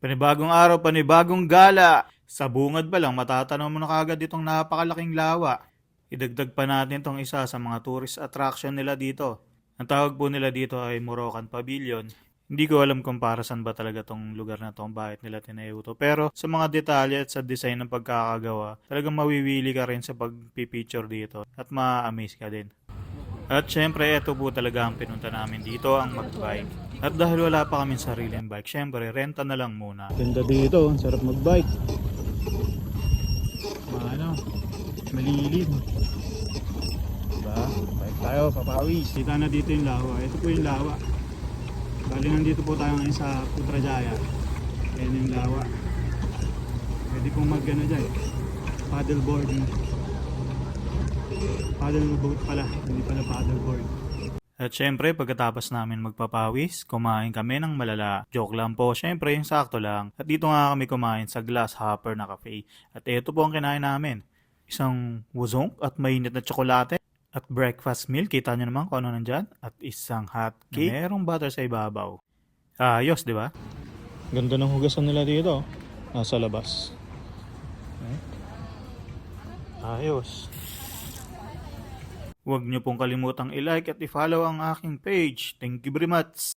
Panibagong araw, panibagong gala. Sa bungad pa lang, matatanaw mo na kagad itong napakalaking lawa. Idagdag pa natin itong isa sa mga tourist attraction nila dito. Ang tawag po nila dito ay Moroccan Pavilion. Hindi ko alam kung para saan ba talaga tong lugar na to, bakit nila tinayo to. Pero sa mga detalye at sa design ng pagkakagawa, talagang mawiwili ka rin sa pagpipicture dito at ma-amaze ka din. At syempre, ito po talaga ang pinunta namin dito, ang magbike. At dahil wala pa kaming sariling bike, syempre, renta na lang muna. Ganda dito, ang sarap magbike. Malilim. Diba? Bike tayo, papawis. Kita na dito yung lawa. Ito po yung lawa. Bali nandito po tayo ngayon sa Putrajaya. Ayan yung lawa. Pwede pong mag-ano dyan. Paddleboard. Paddleboard pala. Hindi pala paddleboard. At syempre, pagkatapos namin magpapawis, kumain kami ng malala. Joke lang po, syempre yung sakto lang. At dito nga kami kumain sa Grasshopper na cafe. At ito po ang kinain namin. Isang wuzong at mainit na tsokolate. At breakfast meal, kita nyo naman kung ano nandyan. At isang hot cake na merong butter sa ibabaw. Ayos, di ba? Ganda ng hugasan nila dito. Nasa labas. Ayos. Huwag nyo pong kalimutang i-like at i-follow ang aking page. Thank you very much.